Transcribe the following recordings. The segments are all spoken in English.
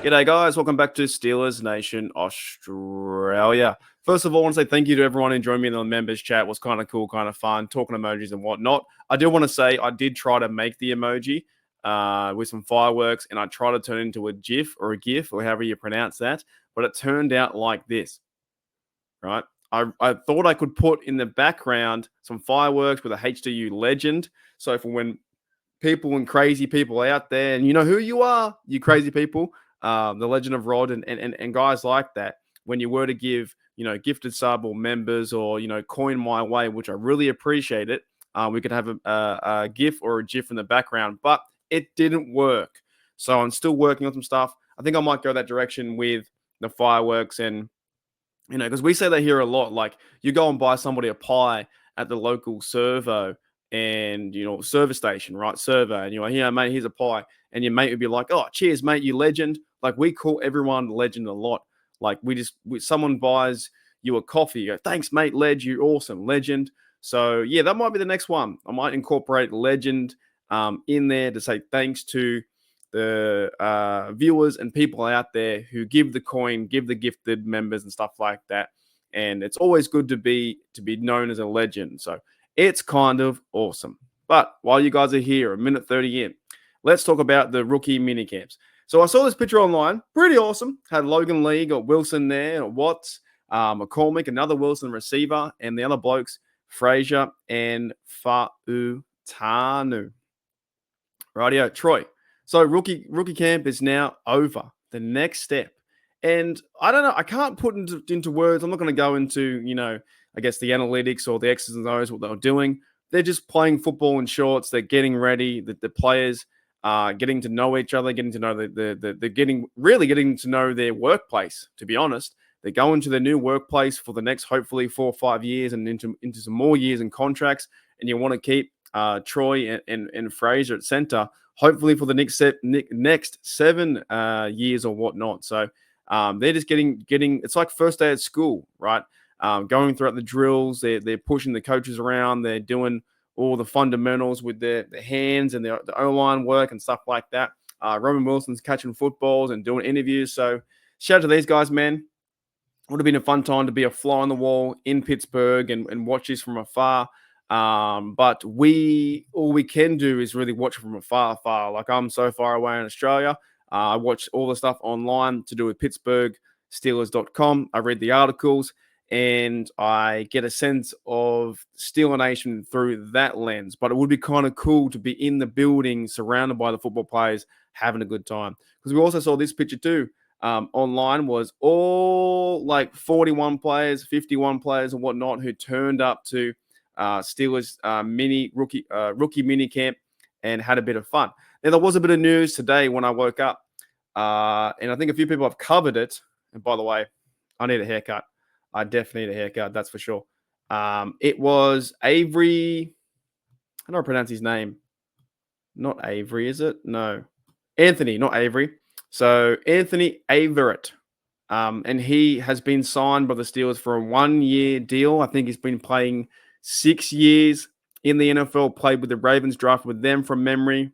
G'day, guys. Welcome back to Steelers Nation Australia. First of all, I want to say thank you to everyone who joined me in the members chat. It was kind of cool, kind of fun, talking emojis and whatnot. I do want to say I did try to make the emoji with some fireworks, and I tried to turn it into a GIF or a GIF or however you pronounce that, but it turned out like this, right? I thought I could put in the background some fireworks with a HDU legend. So for when people and crazy people out there, and you know who you are, you crazy people, the Legend of Rod and guys like that, when you were to give, gifted sub or members or, coin my way, which I really appreciate it, we could have a GIF or a GIF in the background, but it didn't work. So I'm still working on some stuff. I think I might go that direction with the fireworks and, because we say that here a lot, like you go and buy somebody a pie at the local servo and, service station, right? Servo. And you're like, yeah, mate, here's a pie. And your mate would be like, oh, cheers, mate, you legend. Like we call everyone legend a lot. Like someone buys you a coffee, you go, thanks, mate, ledge, you're awesome, legend. So yeah, that might be the next one. I might incorporate legend in there to say thanks to the viewers and people out there who give the coin, give the gifted members and stuff like that. And it's always good to be known as a legend. So it's kind of awesome. But while you guys are here, a minute 30 in, let's talk about the rookie mini camps. So I saw this picture online, pretty awesome. Had Logan Lee, got Wilson there, Watts, McCormick, another Wilson receiver, and the other blokes, Frazier and Fa'utanu. Rightio, Troy. So rookie camp is now over. The next step. And I don't know, I can't put into words. I'm not going to go into, I guess the analytics or the X's and O's, what they're doing. They're just playing football in shorts. They're getting ready. The players are getting to know each other, getting to know they're getting to know their workplace, to be honest. They're going to their new workplace for the next, hopefully, 4 or 5 years and into some more years and contracts. And you want to keep Troy and Fraser at center, hopefully for the next 7 years or whatnot. So they're just getting. It's like first day at school, right? Going throughout the drills, they're pushing the coaches around. They're doing all the fundamentals with their hands and the O-line work and stuff like that. Roman Wilson's catching footballs and doing interviews. So shout out to these guys, man. Would have been a fun time to be a fly on the wall in Pittsburgh and watch this from afar. But all we can do is really watch it from afar. Like I'm so far away in Australia. I watch all the stuff online to do with Pittsburgh Steelers.com. I read the articles and I get a sense of Steeler Nation through that lens. But it would be kind of cool to be in the building surrounded by the football players having a good time. Because we also saw this picture too. Online was all like 41 players, 51 players and whatnot who turned up to Steelers rookie mini camp and had a bit of fun. Now, there was a bit of news today when I woke up, and I think a few people have covered it. And by the way, I need a haircut. I definitely need a haircut, that's for sure. It was Avery. How do I pronounce his name? Not Avery, is it? No. Anthony, not Avery. So Anthony Averett. And he has been signed by the Steelers for a 1-year deal. I think he's been playing 6 years in the NFL, played with the Ravens, drafted with them from memory.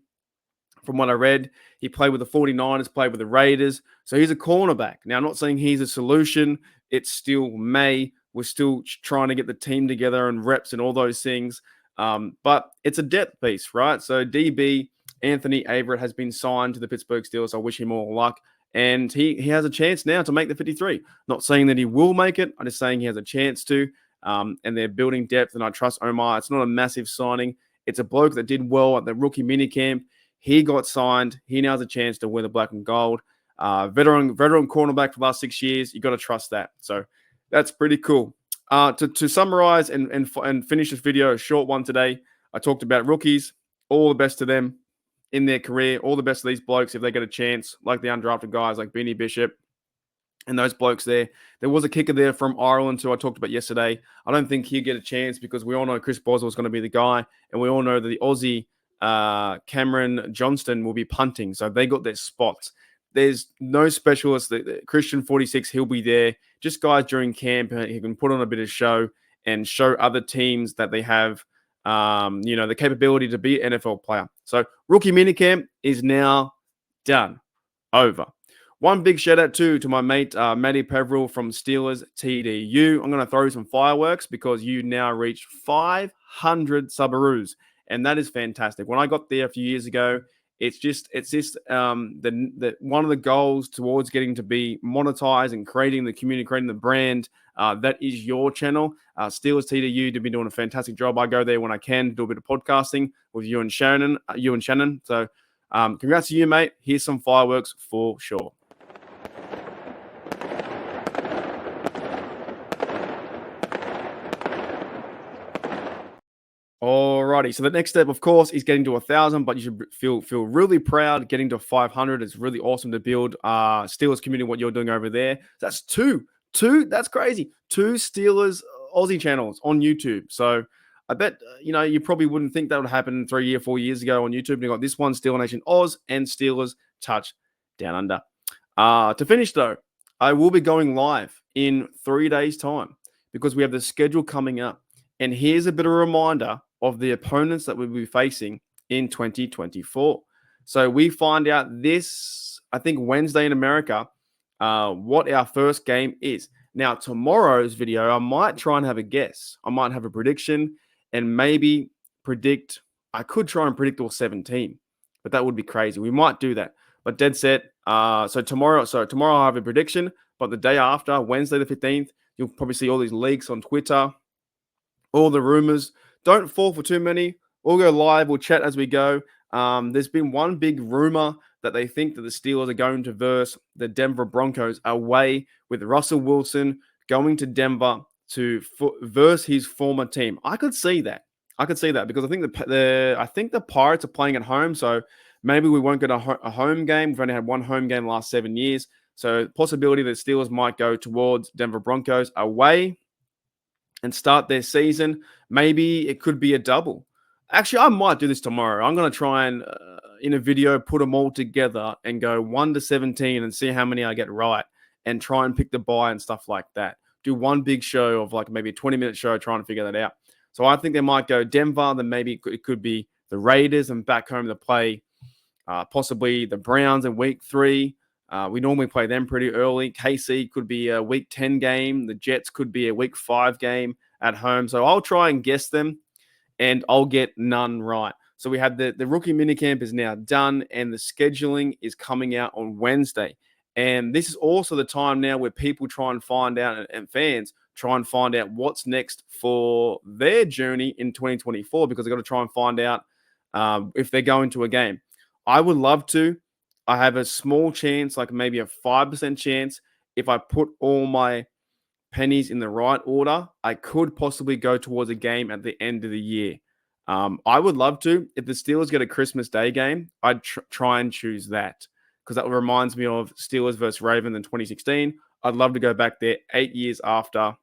From what I read, he played with the 49ers, played with the Raiders. So he's a cornerback. Now, I'm not saying he's a solution. It's still May. We're still trying to get the team together and reps and all those things. But it's a depth piece, right? So DB Anthony Averett has been signed to the Pittsburgh Steelers. I wish him all luck. And he has a chance now to make the 53. Not saying that he will make it. I'm just saying he has a chance to. And they're building depth, and I trust Omar. It's not a massive signing. It's a bloke that did well at the rookie minicamp. He got signed. He now has a chance to wear the black and gold. Veteran cornerback for the last 6 years. You got to trust that. So that's pretty cool. To summarize and finish this video, a short one today, I talked about rookies. All the best to them in their career. All the best to these blokes if they get a chance, like the undrafted guys like Beanie Bishop and those blokes there. There was a kicker there from Ireland who I talked about yesterday. I don't think he'll get a chance because we all know Chris Boswell's going to be the guy, and we all know that the Aussie Cameron Johnston will be punting. So they got their spots. There's no specialist. Christian 46, he'll be there. Just guys during camp, he can put on a bit of show and show other teams that they have, the capability to be an NFL player. So rookie minicamp is now done, over. one big shout out to my mate, Matty Peverill from Steelers TDU. I'm going to throw some fireworks because you now reach 500 Subaroos, and that is fantastic. When I got there a few years ago, it's just one of the goals towards getting to be monetized and creating the community, creating the brand. That is your channel. Steelers TDU have been doing a fantastic job. I go there when I can, do a bit of podcasting with you and Shannon. So congrats to you, mate. Here's some fireworks for sure. Alrighty, so the next step, of course, is getting to 1,000, but you should feel really proud. Getting to 500 is really awesome to build Steelers community, what you're doing over there. That's two, that's crazy. 2 Steelers Aussie channels on YouTube. So I bet, you probably wouldn't think that would happen 3 or 4 years ago on YouTube. You got this one, Steeler Nation Oz, and Steelers Touch Down Under. To finish, though, I will be going live in 3 days' time because we have the schedule coming up. And here's a bit of a reminder of the opponents that we'll be facing in 2024. So we find out this, I think, Wednesday in America, what our first game is. Now, tomorrow's video, I might try and have a guess. I might have a prediction and maybe predict. I could try and predict all 17, but that would be crazy. We might do that. But dead set. So tomorrow I'll have a prediction. But the day after, Wednesday the 15th, you'll probably see all these leaks on Twitter, all the rumors. Don't fall for too many. We'll go live. We'll chat as we go. There's been one big rumor that they think that the Steelers are going to verse the Denver Broncos away, with Russell Wilson going to Denver to verse his former team. I could see that. Because I think the Pirates are playing at home, so maybe we won't get a home game. We've only had one home game last 7 years, so possibility that Steelers might go towards Denver Broncos away and start their season. Maybe it could be a double. Actually, I might do this tomorrow. I'm going to try and, in a video, put them all together and go 1 to 17 and see how many I get right and try and pick the buy and stuff like that. Do one big show of like maybe a 20-minute show trying to figure that out. So I think they might go Denver. Then maybe it could be the Raiders and back home to play possibly the Browns in week 3. We normally play them pretty early. KC could be a week 10 game. The Jets could be a week 5 game at home. So I'll try and guess them, and I'll get none right. So we have the rookie minicamp is now done, and the scheduling is coming out on Wednesday. And this is also the time now where people try and find out, and fans try and find out what's next for their journey in 2024, because they've got to try and find out if they're going to a game. I would love to. I have a small chance, like maybe a 5% chance. If I put all my pennies in the right order, I could possibly go towards a game at the end of the year. I would love to. If the Steelers get a Christmas Day game, I'd try and choose that, because that reminds me of Steelers versus Ravens in 2016. I'd love to go back there 8 years after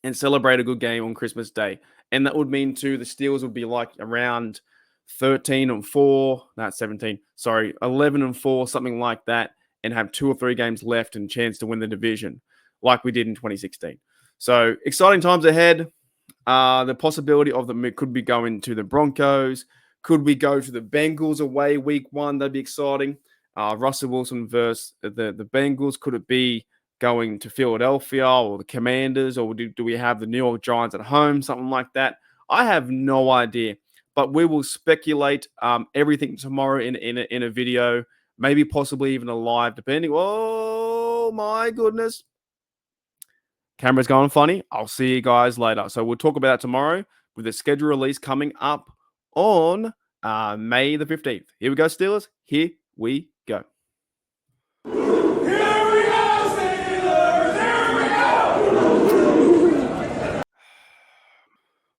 and celebrate a good game on Christmas Day. And that would mean, too, the Steelers would be like around 13-4, not 17, sorry, 11-4, something like that, and have 2 or 3 games left and chance to win the division like we did in 2016. So exciting times ahead. The possibility of them could be going to the Broncos. Could we go to the Bengals away week 1? That'd be exciting. Russell Wilson versus the Bengals. Could it be going to Philadelphia or the Commanders, or do we have the New York Giants at home, something like that? I have no idea. But we will speculate everything tomorrow in a video, maybe possibly even a live, depending. Oh, my goodness. Camera's going funny. I'll see you guys later. So we'll talk about that tomorrow with the schedule release coming up on May the 15th. Here we go, Steelers. Here we